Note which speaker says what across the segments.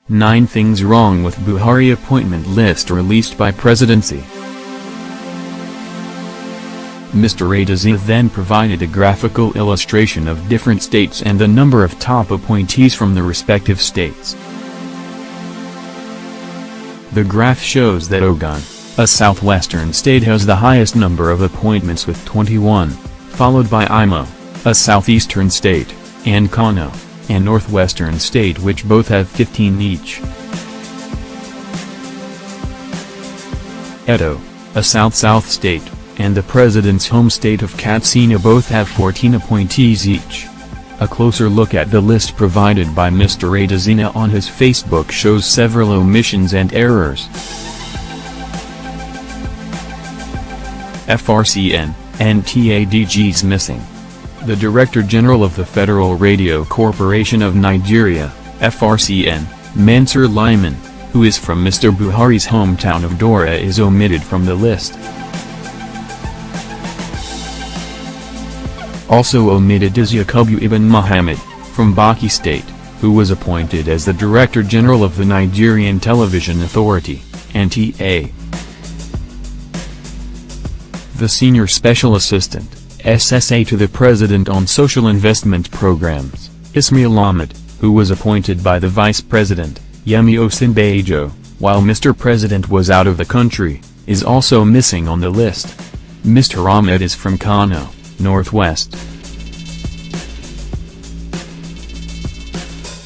Speaker 1: 9 Things Wrong with Buhari Appointment List released by Presidency. Mr. Adesina then provided a graphical illustration of different states and the number of top appointees from the respective states. The graph shows that Ogun, a southwestern state, has the highest number of appointments with 21, followed by Imo, a southeastern state, and Kano, a northwestern state, which both have 15 each. Edo, a south-south state, and the president's home state of Katsina both have 14 appointees each. A closer look at the list provided by Mr. Adesina on his Facebook shows several omissions and errors. FRCN, NTADGs missing. The Director General of the Federal Radio Corporation of Nigeria, FRCN, Mansur Lyman, who is from Mr. Buhari's hometown of Dora, is omitted from the list. Also omitted is Yakubu Ibn Muhammad, from Bauchi State, who was appointed as the Director General of the Nigerian Television Authority, NTA. The Senior Special Assistant, SSA to the President on Social Investment Programs, Ismail Ahmed, who was appointed by the Vice President, Yemi Osinbajo, while Mr. President was out of the country, is also missing on the list. Mr. Ahmed is from Kano, Northwest.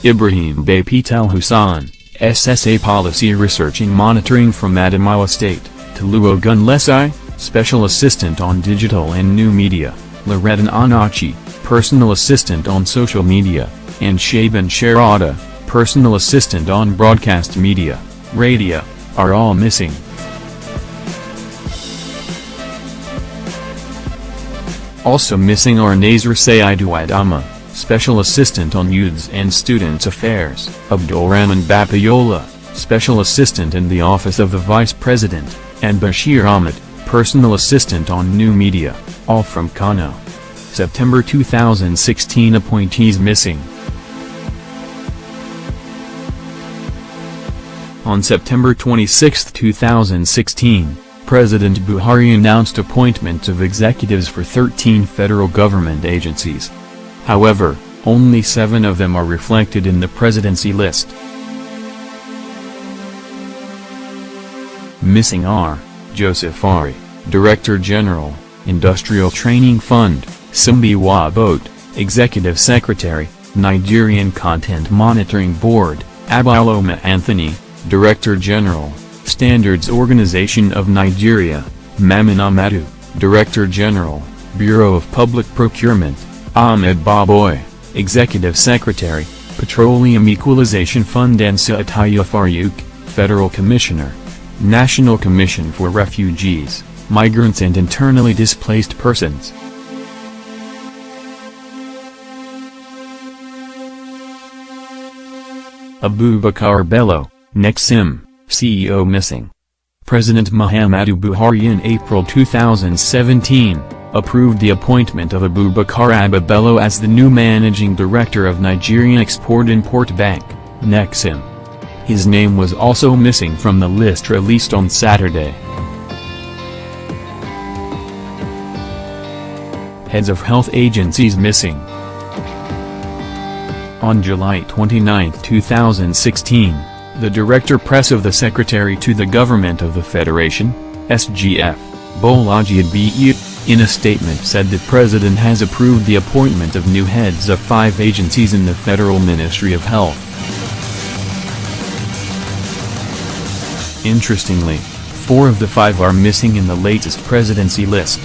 Speaker 1: Ibrahim Bey Patel Hussain, SSA Policy Research and Monitoring from Adamawa State, Tolu Ogunlesi, Special Assistant on Digital and New Media, Loredan Anachi, Personal Assistant on Social Media, and Shaban Sharada, Personal Assistant on Broadcast Media, Radio, are all missing. Also missing are Nazir Saidu Adama, Special Assistant on Youths and Students Affairs, Abdulrahman Bapayola, Special Assistant in the Office of the Vice President, and Bashir Ahmed, Personal Assistant on New Media, all from Kano. September 2016 appointees missing. On September 26, 2016, President Buhari announced appointments of executives for 13 federal government agencies. However, only 7 of them are reflected in the presidency list. Missing are Joseph Ari, Director General, Industrial Training Fund, Simbi Wabot, Executive Secretary, Nigerian Content Monitoring Board, Abaloma Anthony, Director General, Standards Organization of Nigeria, Mamin Amadu, Director General, Bureau of Public Procurement, Ahmed Baboy, Executive Secretary, Petroleum Equalization Fund, and Saataya Farouk, Federal Commissioner, National Commission for Refugees, Migrants and Internally Displaced Persons. Abubakar Bello, Nexim, CEO missing. President Muhammadu Buhari in April 2017, approved the appointment of Abubakar Abba Bello as the new Managing Director of Nigerian Export-Import Bank, Nexim. His name was also missing from the list released on Saturday. Heads of health agencies missing. On July 29, 2016, the Director Press of the Secretary to the Government of the Federation, SGF, Bolaji Abiy, in a statement said the President has approved the appointment of new heads of 5 agencies in the Federal Ministry of Health. Interestingly, 4 of the 5 are missing in the latest presidency list.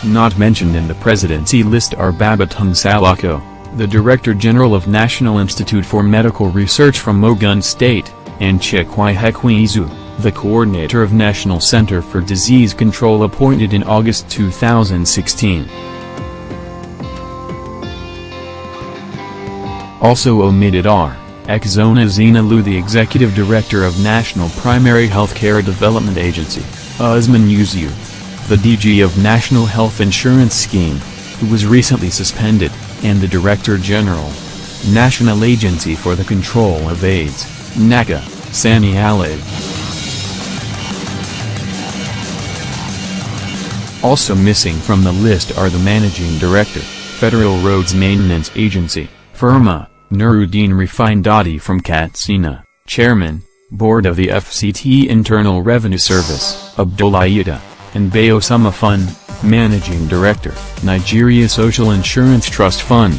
Speaker 1: Not mentioned in the presidency list are Babatunde Salako, the Director General of National Institute for Medical Research from Ogun State, and Chikwai Hekwizu, the Coordinator of National Center for Disease Control, appointed in August 2016. Also omitted are Exona Zinalu, the Executive Director of National Primary Healthcare Development Agency, Usman Yuzu, the DG of National Health Insurance Scheme, who was recently suspended, and the Director General, National Agency for the Control of AIDS, NACA, Sami Ali. Also missing from the list are the Managing Director, Federal Roads Maintenance Agency, FIRMA, Nuruddin Rifindati from Katsina, Chairman, Board of the FCT Internal Revenue Service, Abdullahi, and Bayosama Fund, Managing Director, Nigeria Social Insurance Trust Fund.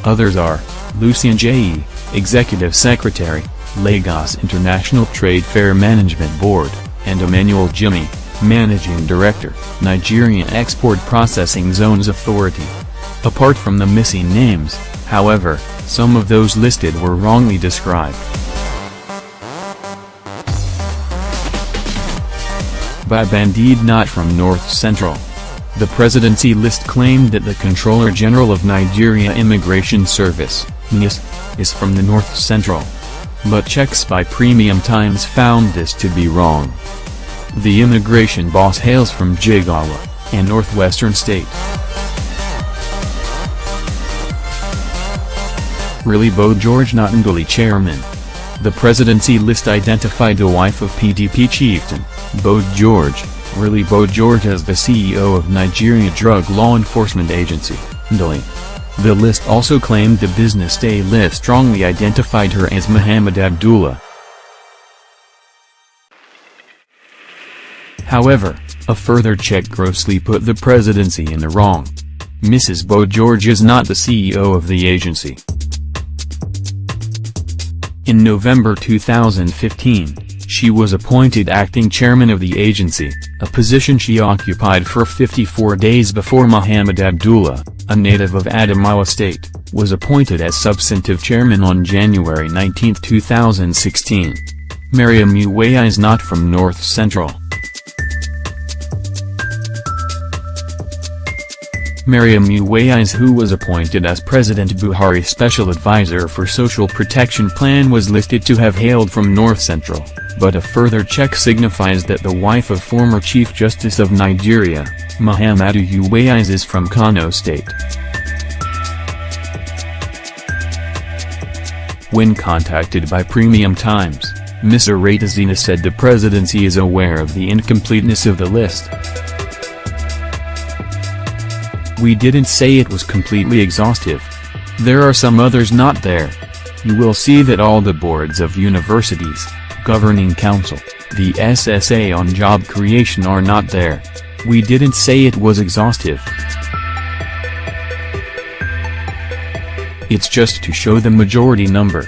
Speaker 1: Others are, Lucien J.E., Executive Secretary, Lagos International Trade Fair Management Board, and Emmanuel Jimmy, Managing Director, Nigerian Export Processing Zones Authority. Apart from the missing names, however, some of those listed were wrongly described. By Bandid, not from North Central. The presidency list claimed that the Controller General of Nigeria Immigration Service, NIS, is from the North Central. But checks by Premium Times found this to be wrong. The immigration boss hails from Jigawa, a northwestern state. Really Bo George Nottingly Chairman. The presidency list identified the wife of PDP chieftain, Bo George, Really Bo George as the CEO of Nigeria Drug Law Enforcement Agency, NDLEA. The list also claimed the BusinessDay list strongly identified her as Muhammad Abdullah. However, a further check grossly put the presidency in the wrong. Mrs. Bo George is not the CEO of the agency. In November 2015, she was appointed acting chairman of the agency, a position she occupied for 54 days before Muhammad Abdullah, a native of Adamawa State, was appointed as substantive chairman on January 19, 2016. Mariam Uwaya is not from North Central. Mariam Uwais, who was appointed as President Buhari's special advisor for Social Protection Plan, was listed to have hailed from North Central, but a further check signifies that the wife of former Chief Justice of Nigeria, Muhammadu Uwais, is from Kano State. When contacted by Premium Times, Ms. Adesina said the presidency is aware of the incompleteness of the list. We didn't say it was completely exhaustive. There are some others not there. You will see that all the boards of universities, governing council, the SSA on job creation are not there. We didn't say it was exhaustive. It's just to show the majority number.